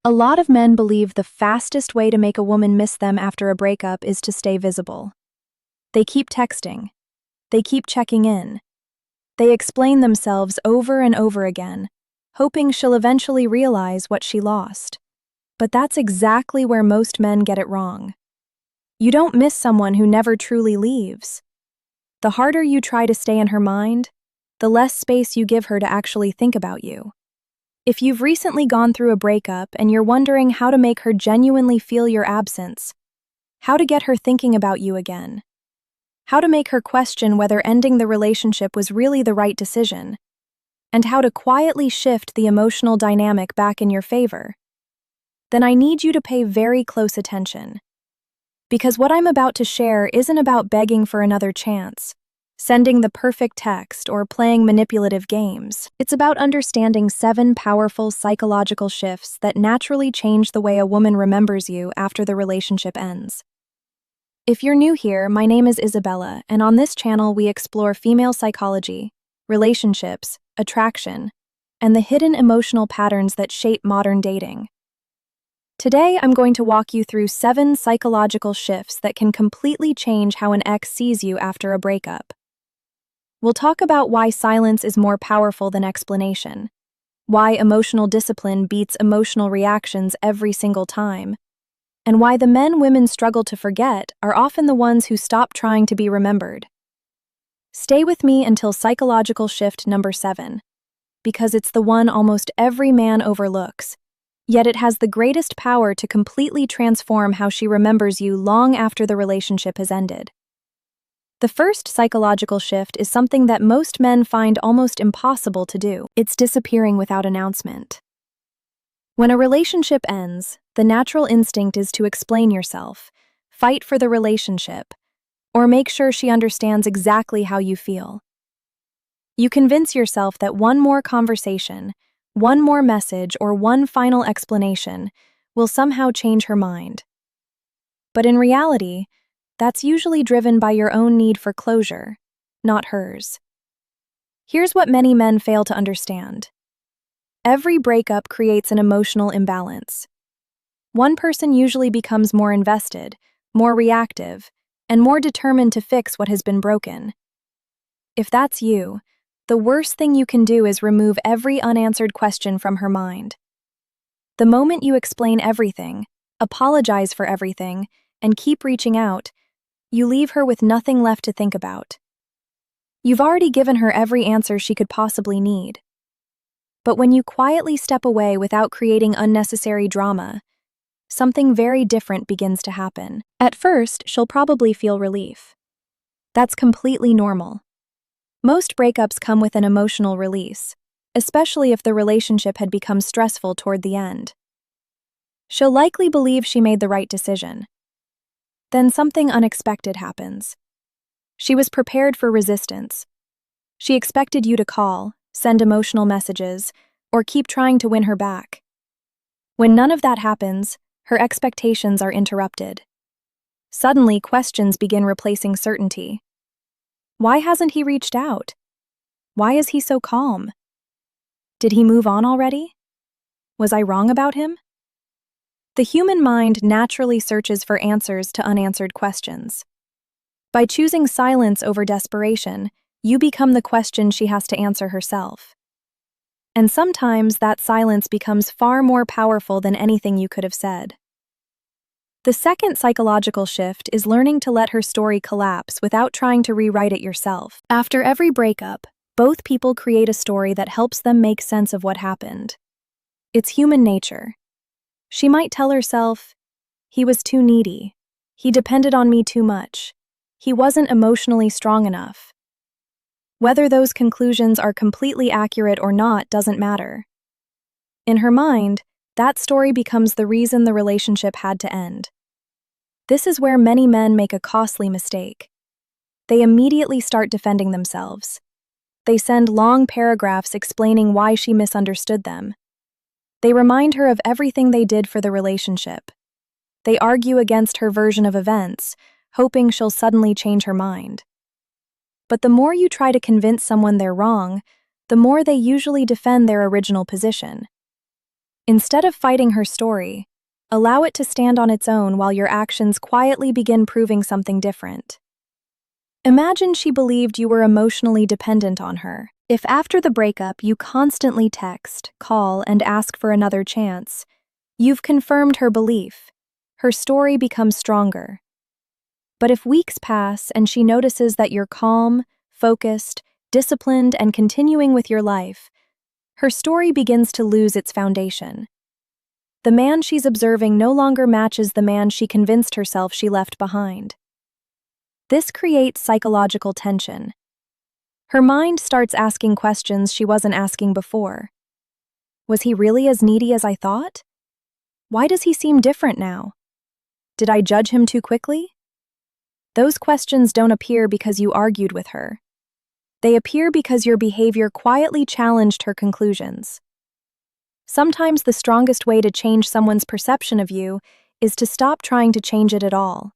A lot of men believe the fastest way to make a woman miss them after a breakup is to stay visible. They keep texting. They keep checking in. They explain themselves over and over again, hoping she'll eventually realize what she lost. But that's exactly where most men get it wrong. You don't miss someone who never truly leaves. The harder you try to stay in her mind, the less space you give her to actually think about you. If you've recently gone through a breakup and you're wondering how to make her genuinely feel your absence, how to get her thinking about you again, how to make her question whether ending the relationship was really the right decision, and how to quietly shift the emotional dynamic back in your favor, then I need you to pay very close attention. Because what I'm about to share isn't about begging for another chance, sending the perfect text, or playing manipulative games. It's about understanding 7 powerful psychological shifts that naturally change the way a woman remembers you after the relationship ends. If you're new here, my name is Isabella, and on this channel we explore female psychology, relationships, attraction, and the hidden emotional patterns that shape modern dating. Today, I'm going to walk you through 7 psychological shifts that can completely change how an ex sees you after a breakup. We'll talk about why silence is more powerful than explanation, why emotional discipline beats emotional reactions every single time, and why the men women struggle to forget are often the ones who stop trying to be remembered. Stay with me until psychological shift number 7, because it's the one almost every man overlooks, yet it has the greatest power to completely transform how she remembers you long after the relationship has ended. The first psychological shift is something that most men find almost impossible to do. It's disappearing without announcement. When a relationship ends, the natural instinct is to explain yourself, fight for the relationship, or make sure she understands exactly how you feel. You convince yourself that one more conversation, one more message, or one final explanation will somehow change her mind. But in reality, that's usually driven by your own need for closure, not hers. Here's what many men fail to understand. Every breakup creates an emotional imbalance. One person usually becomes more invested, more reactive, and more determined to fix what has been broken. If that's you, the worst thing you can do is remove every unanswered question from her mind. The moment you explain everything, apologize for everything, and keep reaching out, you leave her with nothing left to think about. You've already given her every answer she could possibly need. But when you quietly step away without creating unnecessary drama, something very different begins to happen. At first, she'll probably feel relief. That's completely normal. Most breakups come with an emotional release, especially if the relationship had become stressful toward the end. She'll likely believe she made the right decision. Then something unexpected happens. She was prepared for resistance. She expected you to call, send emotional messages, or keep trying to win her back. When none of that happens, her expectations are interrupted. Suddenly, questions begin replacing certainty. Why hasn't he reached out? Why is he so calm? Did he move on already? Was I wrong about him? The human mind naturally searches for answers to unanswered questions. By choosing silence over desperation, you become the question she has to answer herself. And sometimes that silence becomes far more powerful than anything you could have said. The second psychological shift is learning to let her story collapse without trying to rewrite it yourself. After every breakup, both people create a story that helps them make sense of what happened. It's human nature. She might tell herself, "He was too needy. He depended on me too much. He wasn't emotionally strong enough." Whether those conclusions are completely accurate or not doesn't matter. In her mind, that story becomes the reason the relationship had to end. This is where many men make a costly mistake. They immediately start defending themselves. They send long paragraphs explaining why she misunderstood them. They remind her of everything they did for the relationship. They argue against her version of events, hoping she'll suddenly change her mind. But the more you try to convince someone they're wrong, the more they usually defend their original position. Instead of fighting her story, allow it to stand on its own while your actions quietly begin proving something different. Imagine she believed you were emotionally dependent on her. If after the breakup you constantly text, call, and ask for another chance, you've confirmed her belief. Her story becomes stronger. But if weeks pass and she notices that you're calm, focused, disciplined, and continuing with your life, her story begins to lose its foundation. The man she's observing no longer matches the man she convinced herself she left behind. This creates psychological tension. Her mind starts asking questions she wasn't asking before. Was he really as needy as I thought? Why does he seem different now? Did I judge him too quickly? Those questions don't appear because you argued with her. They appear because your behavior quietly challenged her conclusions. Sometimes the strongest way to change someone's perception of you is to stop trying to change it at all.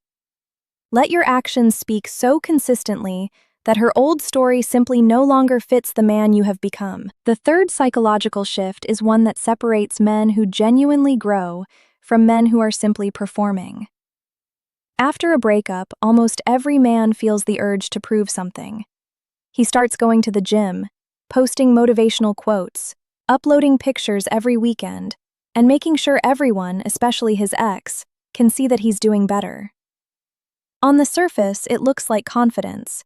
Let your actions speak so consistently that her old story simply no longer fits the man you have become. The third psychological shift is one that separates men who genuinely grow from men who are simply performing. After a breakup, almost every man feels the urge to prove something. He starts going to the gym, posting motivational quotes, uploading pictures every weekend, and making sure everyone, especially his ex, can see that he's doing better. On the surface, it looks like confidence,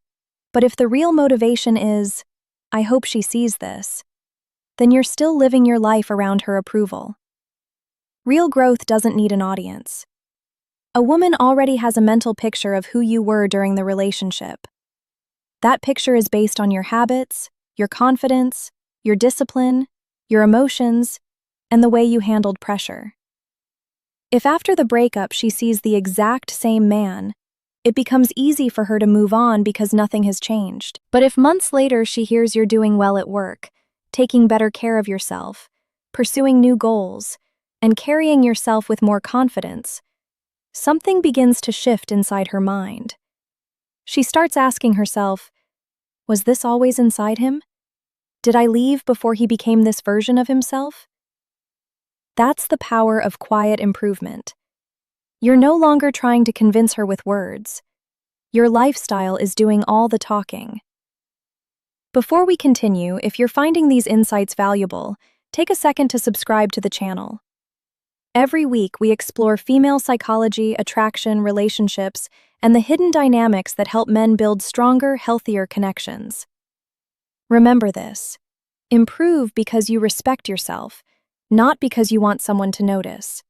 but if the real motivation is, "I hope she sees this," then you're still living your life around her approval. Real growth doesn't need an audience. A woman already has a mental picture of who you were during the relationship. That picture is based on your habits, your confidence, your discipline, your emotions, and the way you handled pressure. If after the breakup she sees the exact same man, it becomes easy for her to move on because nothing has changed. But if months later she hears you're doing well at work, taking better care of yourself, pursuing new goals, and carrying yourself with more confidence, something begins to shift inside her mind. She starts asking herself, was this always inside him? Did I leave before he became this version of himself? That's the power of quiet improvement. You're no longer trying to convince her with words. Your lifestyle is doing all the talking. Before we continue, if you're finding these insights valuable, take a second to subscribe to the channel. Every week, we explore female psychology, attraction, relationships, and the hidden dynamics that help men build stronger, healthier connections. Remember this: improve because you respect yourself, not because you want someone to notice.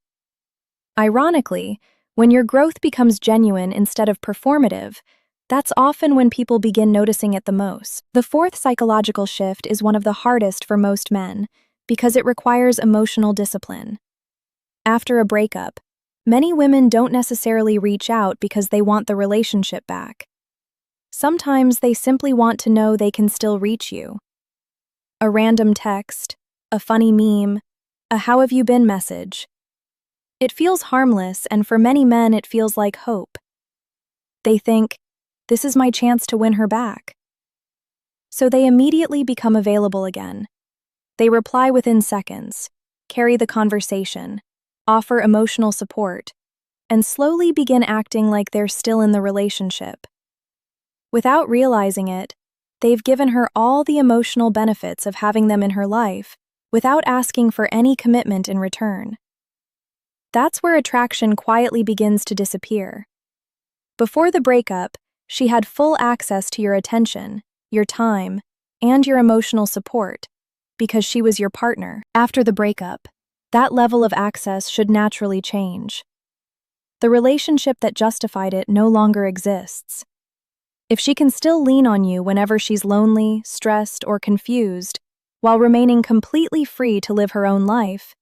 Ironically, when your growth becomes genuine instead of performative, that's often when people begin noticing it the most. The fourth psychological shift is one of the hardest for most men because it requires emotional discipline. After a breakup, many women don't necessarily reach out because they want the relationship back. Sometimes they simply want to know they can still reach you. A random text, a funny meme, a "how have you been" message. It feels harmless, and for many men it feels like hope. They think, this is my chance to win her back. So they immediately become available again. They reply within seconds, carry the conversation, offer emotional support, and slowly begin acting like they're still in the relationship. Without realizing it, they've given her all the emotional benefits of having them in her life without asking for any commitment in return. That's where attraction quietly begins to disappear. Before the breakup, she had full access to your attention, your time, and your emotional support because she was your partner. After the breakup, that level of access should naturally change. The relationship that justified it no longer exists. If she can still lean on you whenever she's lonely, stressed, or confused, while remaining completely free to live her own life,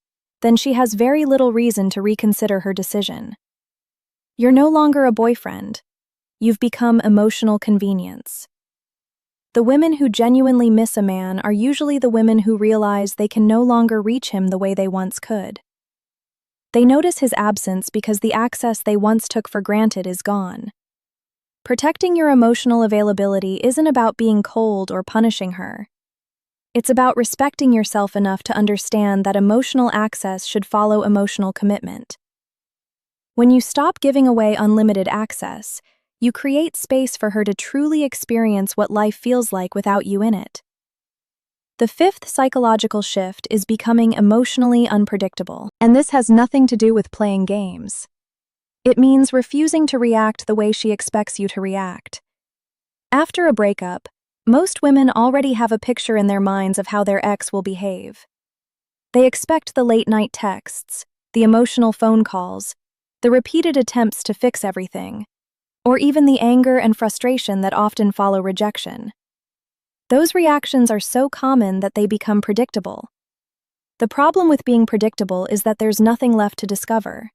then she has very little reason to reconsider her decision. You're no longer a boyfriend. You've become emotional convenience. The women who genuinely miss a man are usually the women who realize they can no longer reach him the way they once could. They notice his absence because the access they once took for granted is gone. Protecting your emotional availability isn't about being cold or punishing her. It's about respecting yourself enough to understand that emotional access should follow emotional commitment. When you stop giving away unlimited access, you create space for her to truly experience what life feels like without you in it. The fifth psychological shift is becoming emotionally unpredictable, and this has nothing to do with playing games. It means refusing to react the way she expects you to react. After a breakup, most women already have a picture in their minds of how their ex will behave. They expect the late-night texts, the emotional phone calls, the repeated attempts to fix everything, or even the anger and frustration that often follow rejection. Those reactions are so common that they become predictable. The problem with being predictable is that there's nothing left to discover.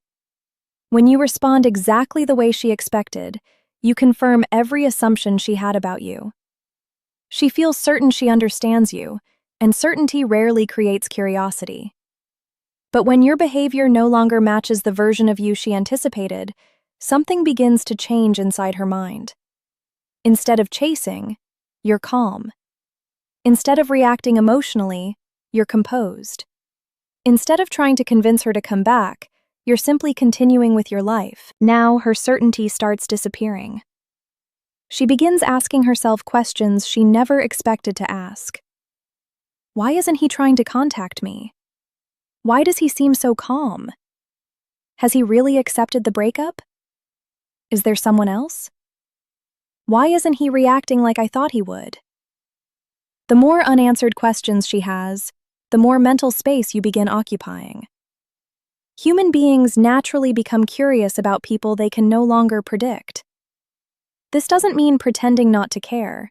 When you respond exactly the way she expected, you confirm every assumption she had about you. She feels certain she understands you, and certainty rarely creates curiosity. But when your behavior no longer matches the version of you she anticipated, something begins to change inside her mind. Instead of chasing, you're calm. Instead of reacting emotionally, you're composed. Instead of trying to convince her to come back, you're simply continuing with your life. Now her certainty starts disappearing. She begins asking herself questions she never expected to ask. Why isn't he trying to contact me? Why does he seem so calm? Has he really accepted the breakup? Is there someone else? Why isn't he reacting like I thought he would? The more unanswered questions she has, the more mental space you begin occupying. Human beings naturally become curious about people they can no longer predict. This doesn't mean pretending not to care.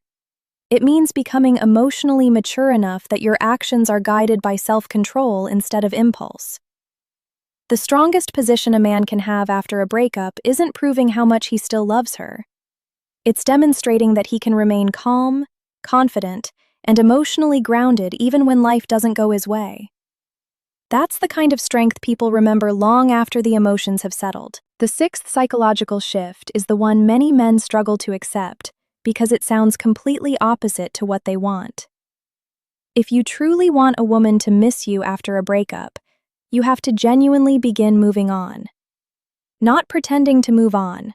It means becoming emotionally mature enough that your actions are guided by self-control instead of impulse. The strongest position a man can have after a breakup isn't proving how much he still loves her. It's demonstrating that he can remain calm, confident, and emotionally grounded even when life doesn't go his way. That's the kind of strength people remember long after the emotions have settled. The sixth psychological shift is the one many men struggle to accept because it sounds completely opposite to what they want. If you truly want a woman to miss you after a breakup, you have to genuinely begin moving on. Not pretending to move on,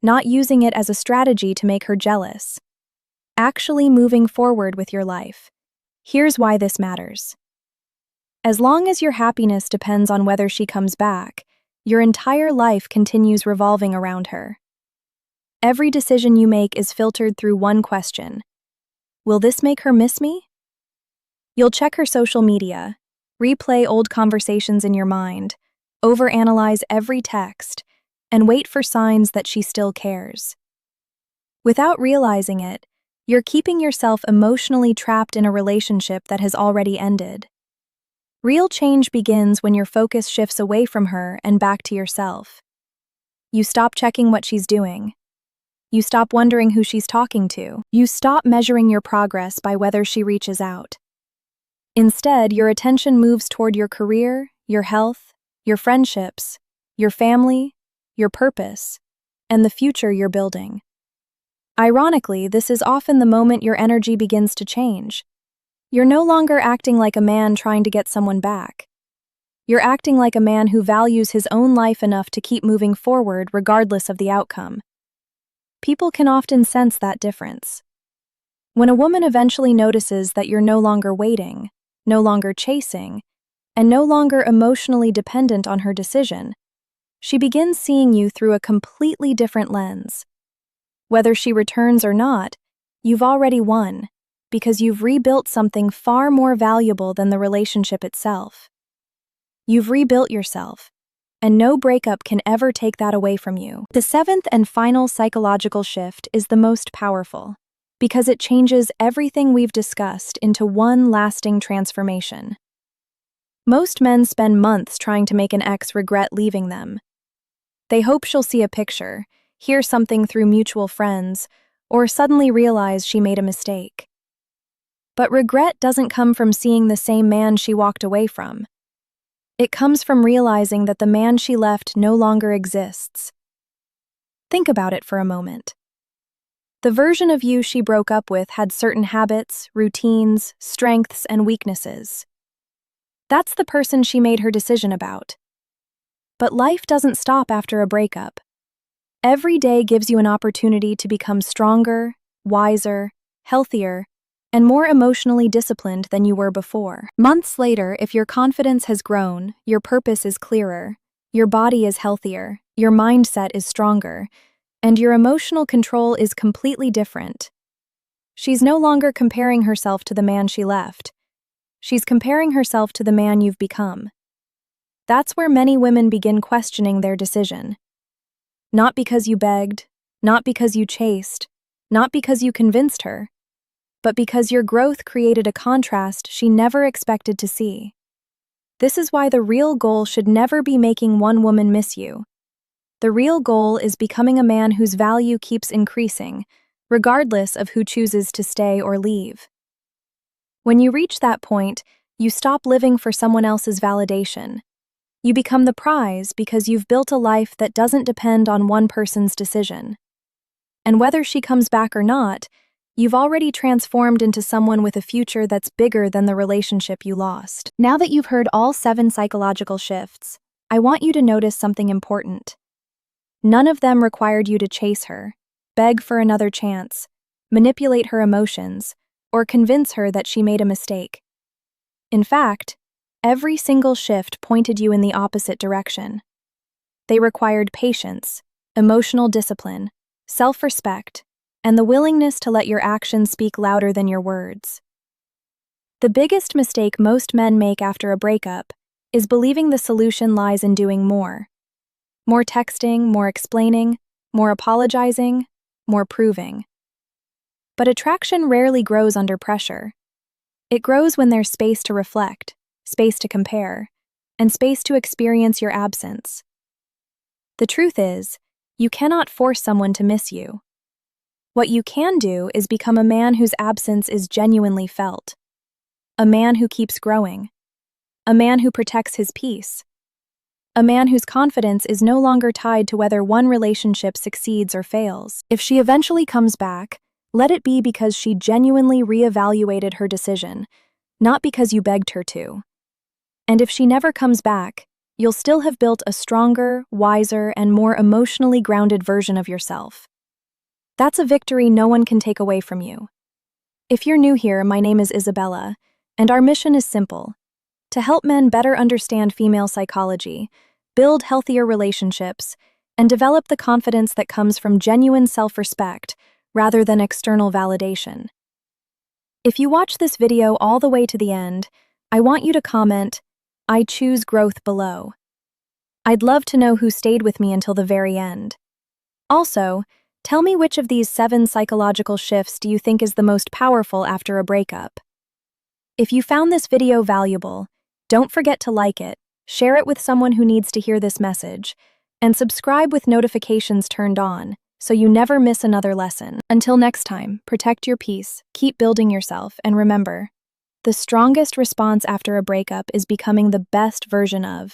not using it as a strategy to make her jealous. Actually moving forward with your life. Here's why this matters. As long as your happiness depends on whether she comes back, your entire life continues revolving around her. Every decision you make is filtered through one question. Will this make her miss me? You'll check her social media, replay old conversations in your mind, overanalyze every text, and wait for signs that she still cares. Without realizing it, you're keeping yourself emotionally trapped in a relationship that has already ended. Real change begins when your focus shifts away from her and back to yourself. You stop checking what she's doing. You stop wondering who she's talking to. You stop measuring your progress by whether she reaches out. Instead, your attention moves toward your career, your health, your friendships, your family, your purpose, and the future you're building. Ironically, this is often the moment your energy begins to change. You're no longer acting like a man trying to get someone back. You're acting like a man who values his own life enough to keep moving forward regardless of the outcome. People can often sense that difference. When a woman eventually notices that you're no longer waiting, no longer chasing, and no longer emotionally dependent on her decision, she begins seeing you through a completely different lens. Whether she returns or not, you've already won, because you've rebuilt something far more valuable than the relationship itself. You've rebuilt yourself, and no breakup can ever take that away from you. The seventh and final psychological shift is the most powerful, because it changes everything we've discussed into one lasting transformation. Most men spend months trying to make an ex regret leaving them. They hope she'll see a picture, hear something through mutual friends, or suddenly realize she made a mistake. But regret doesn't come from seeing the same man she walked away from. It comes from realizing that the man she left no longer exists. Think about it for a moment. The version of you she broke up with had certain habits, routines, strengths, and weaknesses. That's the person she made her decision about. But life doesn't stop after a breakup. Every day gives you an opportunity to become stronger, wiser, healthier, and more emotionally disciplined than you were before. Months later, if your confidence has grown, your purpose is clearer, your body is healthier, your mindset is stronger, and your emotional control is completely different. She's no longer comparing herself to the man she left. She's comparing herself to the man you've become. That's where many women begin questioning their decision. Not because you begged, not because you chased, not because you convinced her, but because your growth created a contrast she never expected to see. This is why the real goal should never be making one woman miss you. The real goal is becoming a man whose value keeps increasing, regardless of who chooses to stay or leave. When you reach that point, you stop living for someone else's validation. You become the prize because you've built a life that doesn't depend on one person's decision. And whether she comes back or not, you've already transformed into someone with a future that's bigger than the relationship you lost. Now that you've heard all 7 psychological shifts, I want you to notice something important. None of them required you to chase her, beg for another chance, manipulate her emotions, or convince her that she made a mistake. In fact, every single shift pointed you in the opposite direction. They required patience, emotional discipline, self-respect, and the willingness to let your actions speak louder than your words. The biggest mistake most men make after a breakup is believing the solution lies in doing more. More texting, more explaining, more apologizing, more proving. But attraction rarely grows under pressure. It grows when there's space to reflect, space to compare, and space to experience your absence. The truth is, you cannot force someone to miss you. What you can do is become a man whose absence is genuinely felt. A man who keeps growing. A man who protects his peace. A man whose confidence is no longer tied to whether one relationship succeeds or fails. If she eventually comes back, let it be because she genuinely reevaluated her decision, not because you begged her to. And if she never comes back, you'll still have built a stronger, wiser, and more emotionally grounded version of yourself. That's a victory no one can take away from you. If you're new here, my name is Isabella, and our mission is simple: to help men better understand female psychology, build healthier relationships, and develop the confidence that comes from genuine self-respect rather than external validation. If you watch this video all the way to the end, I want you to comment, "I choose growth," below. I'd love to know who stayed with me until the very end. Also, tell me which of these 7 psychological shifts do you think is the most powerful after a breakup. If you found this video valuable, don't forget to like it, share it with someone who needs to hear this message, and subscribe with notifications turned on so you never miss another lesson. Until next time, protect your peace, keep building yourself, and remember, the strongest response after a breakup is becoming the best version of